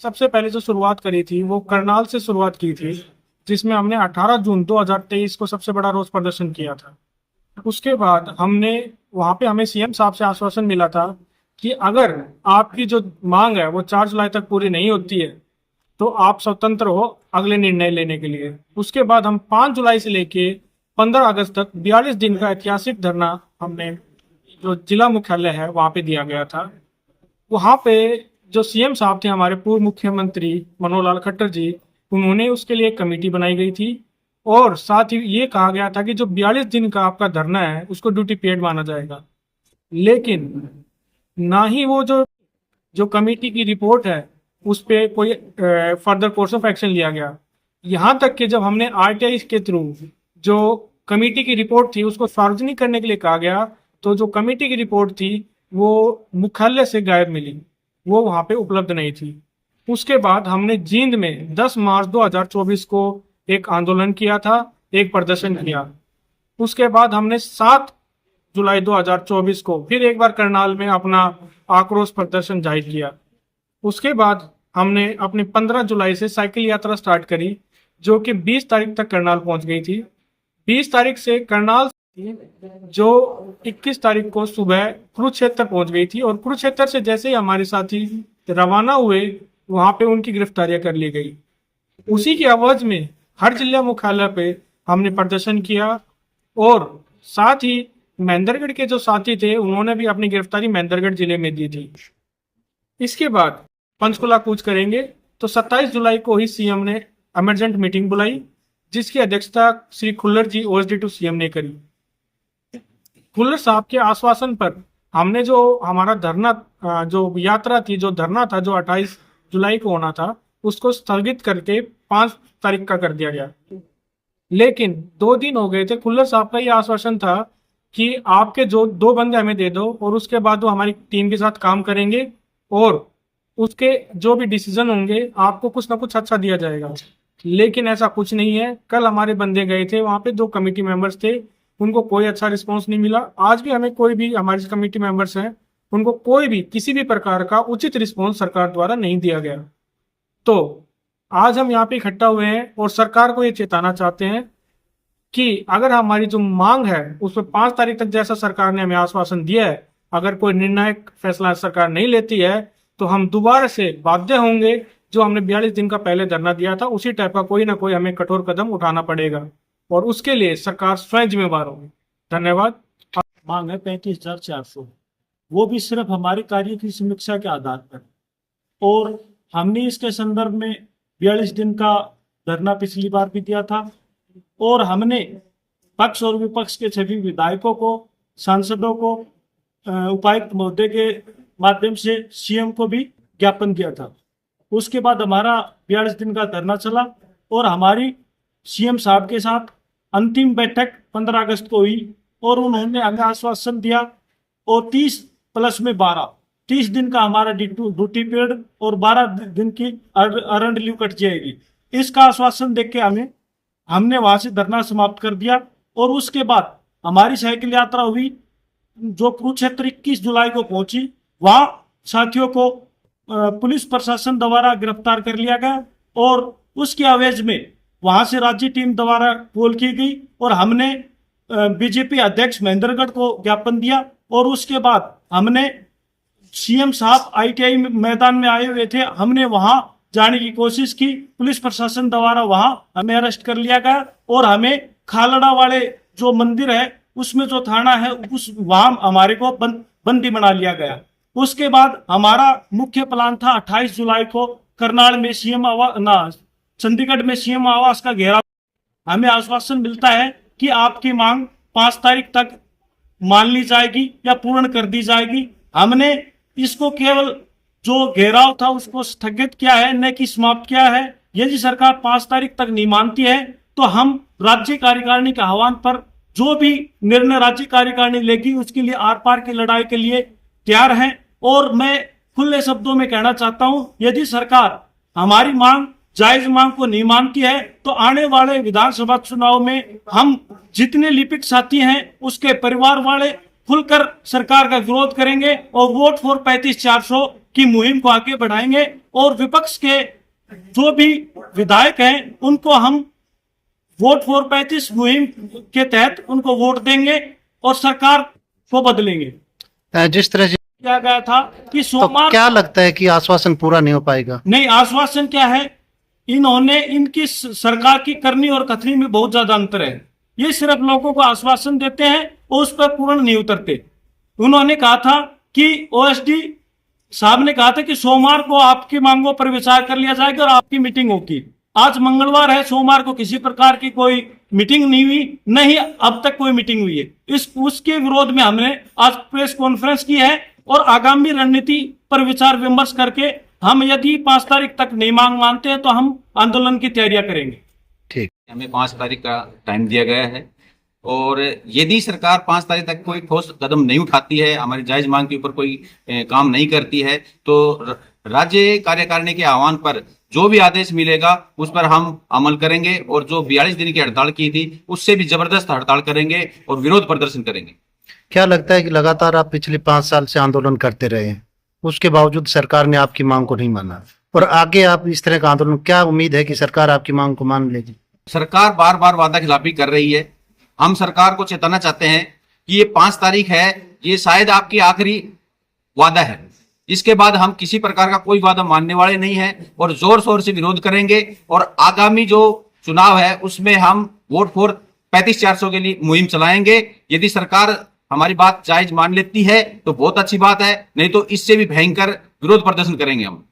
सबसे पहले जो शुरुआत करी थी वो करनाल से शुरुआत की थी, जिसमें हमने 18 जून 2023 को सबसे बड़ा रोष प्रदर्शन किया था। उसके बाद हमने वहां पे हमें सीएम साहब से आश्वासन मिला था कि अगर आपकी जो मांग है वो 4 जुलाई तक पूरी नहीं होती है तो आप स्वतंत्र हो अगले निर्णय लेने के लिए। उसके बाद हम 5 जुलाई से लेके 15 अगस्त तक 42 दिन का ऐतिहासिक धरना हमने जो जिला मुख्यालय है वहां पे दिया गया था। वहां पे जो सीएम साहब थे हमारे पूर्व मुख्यमंत्री मनोहर लाल खट्टर जी, उन्होंने उसके लिए एक कमेटी बनाई गई थी और साथ ही ये कहा गया था कि जो 42 दिन का आपका धरना है उसको ड्यूटी पेड माना जाएगा। लेकिन ना ही वो जो जो कमेटी की रिपोर्ट है उस पे कोई फर्दर कोर्स ऑफ एक्शन लिया गया। यहाँ तक कि जब हमने आरटीआई के थ्रू जो कमेटी की रिपोर्ट थी उसको सार्वजनिक करने के लिए कहा गया तो जो कमेटी की रिपोर्ट थी वो मुख्यालय से गायब मिली, वो वहां पे उपलब्ध नहीं थी। उसके बाद हमने जींद में 10 मार्च 2024 को एक आंदोलन किया था, एक प्रदर्शन किया। उसके बाद हमने 7 जुलाई 2024 को फिर एक बार करनाल में अपना आक्रोश प्रदर्शन जाहिर किया। उसके बाद हमने अपनी 15 जुलाई से साइकिल यात्रा स्टार्ट करी, जो कि 20 तारीख तक करनाल पहुंच गई थी। 20 तारीख से करनाल जो 21 तारीख को सुबह कुरुक्षेत्र पहुंच गई थी और कुरुक्षेत्र से जैसे ही हमारे साथी रवाना हुए वहां पे उनकी गिरफ्तारियां कर ली गई। उसी की आवाज में हर जिला मुख्यालय पे हमने प्रदर्शन किया और साथ ही महेंद्रगढ़ के जो साथी थे उन्होंने भी अपनी गिरफ्तारी महेंद्रगढ़ जिले में दी थी। इसके बाद पंचकुला कूच करेंगे तो 27 जुलाई को ही सीएम ने इमरजेंट मीटिंग बुलाई, जिसकी अध्यक्षता श्री खुल्लर जी OSD2 सीएम ने करी। खुल्लर साहब के आश्वासन पर हमने जो हमारा धरना जो यात्रा थी, जो धरना था जो 28 जुलाई को होना था, उसको स्थगित करके 5 तारीख का कर दिया गया। लेकिन 2 दिन हो गए थे, खुल्लर साहब का ये आश्वासन था कि आपके जो 2 बंदे हमें दे दो और उसके बाद वो हमारी टीम के साथ काम करेंगे और उसके जो भी डिसीजन होंगे आपको कुछ ना कुछ अच्छा दिया जाएगा। लेकिन ऐसा कुछ नहीं है। कल हमारे बंदे गए थे वहां पे, 2 कमेटी मेंबर्स थे, उनको कोई अच्छा रिस्पॉन्स नहीं मिला। आज भी हमें कोई भी हमारे कमेटी मेंबर्स हैं उनको कोई भी किसी भी प्रकार का उचित रिस्पॉन्स सरकार द्वारा नहीं दिया गया। तो आज हम यहाँ पे इकट्ठा हुए हैं और सरकार को ये चेताना चाहते हैं कि अगर हमारी जो मांग है उस पर 5 तारीख तक जैसा सरकार ने हमें आश्वासन दिया है, अगर कोई निर्णायक फैसला सरकार नहीं लेती है तो हम दोबारा से बाध्य होंगे जो हमने 42 दिन का पहले धरना दिया था उसी टाइप का कोई ना कोई हमें कठोर कदम उठाना पड़ेगा और उसके लिए सरकार स्वयं जिम्मेवार होगी। धन्यवाद। मांग है 35,400, वो भी सिर्फ हमारे कार्य की समीक्षा के आधार पर। और हमने इसके संदर्भ में 42 दिन का धरना पिछली बार भी दिया था और हमने पक्ष और विपक्ष के सभी विधायकों को, सांसदों को, उपायुक्त महोदय के माध्यम से सीएम को भी ज्ञापन दिया था। उसके बाद हमारा 42 दिन का धरना चला और हमारी सीएम साहब के साथ अंतिम बैठक 15 अगस्त को हुई और उन्होंने हमें आश्वासन दिया और 30 दिन का हमारा ड्यूटी पीरियड और 12 दिन की अर्नड लीव कट जाएगी। इसका आश्वासन देख के हमने वहां से धरना समाप्त कर दिया और उसके बाद हमारी साइकिल यात्रा हुई जो कुरुक्षेत्र 21 जुलाई को पहुंची। वहां साथियों को पुलिस प्रशासन द्वारा गिरफ्तार कर लिया गया और उसके आवेश में वहां से राज्य टीम द्वारा कॉल की गई और हमने बीजेपी अध्यक्ष महेंद्रगढ़ को ज्ञापन दिया और उसके बाद हमने सीएम साहब आईटीआई मैदान में आए हुए थे, हमने वहां जाने की कोशिश की। पुलिस प्रशासन द्वारा वहां हमें अरेस्ट कर लिया गया और हमें खालड़ा वाले जो मंदिर है उसमें जो थाना है उस वहां हमारे को बंदी बना लिया गया। उसके बाद हमारा मुख्य प्लान था 28 जुलाई को करनाल में चंडीगढ़ में सीएम आवास का घेराव। हमें आश्वासन मिलता है कि आपकी मांग 5 तारीख तक मान ली जाएगी या पूर्ण कर दी जाएगी। हमने इसको केवल जो घेराव था उसको स्थगित किया है, न कि समाप्त किया है। यदि सरकार 5 तारीख तक नहीं मानती है तो हम राज्य कार्यकारिणी के आह्वान पर जो भी निर्णय राज्य कार्यकारिणी लेगी उसके लिए आर पार की लड़ाई के लिए तैयार हैं। और मैं खुले शब्दों में कहना चाहता हूं, यदि सरकार हमारी मांग, जायज मांग को नहीं मानती है तो आने वाले विधानसभा चुनाव में हम जितने लिपिक साथी हैं उसके परिवार वाले खुलकर सरकार का विरोध करेंगे और वोट फॉर 35,400 की मुहिम को आगे बढ़ाएंगे और विपक्ष के जो भी विधायक हैं उनको हम वोट फॉर 35 मुहिम के तहत उनको वोट देंगे और सरकार को बदलेंगे। जिस तरह से किया गया था कि तो सोमवार क्या लगता है कि आश्वासन पूरा नहीं हो पाएगा? नहीं, आश्वासन क्या है, इन्होंने इनकी सरकार की करनी और कथनी में बहुत ज्यादा अंतर है। ये सिर्फ लोगों को आश्वासन देते हैं और उस पर पूर्ण नहीं उतरते। उन्होंने कहा था कि ओएसडी साहब ने कहा था कि सोमवार को आपकी मांगों पर विचार कर लिया जाएगा और आपकी मीटिंग होगी। आज मंगलवार है, सोमवार को किसी प्रकार की कोई मीटिंग नहीं हुई, नहीं अब तक कोई मीटिंग हुई है। उसके विरोध में हमने आज प्रेस कॉन्फ्रेंस की है और आगामी रणनीति पर विचार विमर्श करके हम यदि 5 तारीख तक नहीं मांग मानते हैं तो हम आंदोलन की तैयारियां करेंगे। ठीक। हमें 5 तारीख का टाइम दिया गया है और यदि सरकार 5 तारीख तक कोई ठोस कदम नहीं उठाती है, हमारी जायज मांग के ऊपर कोई काम नहीं करती है, तो राज्य कार्यकारिणी के आह्वान पर जो भी आदेश मिलेगा उस पर हम अमल करेंगे और जो 42 दिन की हड़ताल की थी उससे भी जबरदस्त हड़ताल करेंगे और विरोध प्रदर्शन करेंगे। क्या लगता है कि लगातार आप पिछले 5 साल से आंदोलन करते रहे हैं, उसके बावजूद सरकार ने आपकी मांग को नहीं माना, और आगे आप इस तरह का आंदोलन, क्या उम्मीद है कि सरकार आपकी मांग को मान लेगी? सरकार बार बार वादा खिलाफी कर रही है। हम सरकार को चेताना चाहते हैं कि ये 5 तारीख है, ये शायद आपकी आखिरी वादा है। इसके बाद हम किसी प्रकार का कोई वादा मानने वाले नहीं हैं और जोर शोर से विरोध करेंगे और आगामी जो चुनाव है उसमें हम वोट फॉर 35-400 के लिए मुहिम चलाएंगे। यदि सरकार हमारी बात जायज मान लेती है तो बहुत अच्छी बात है, नहीं तो इससे भी भयंकर विरोध प्रदर्शन करेंगे हम।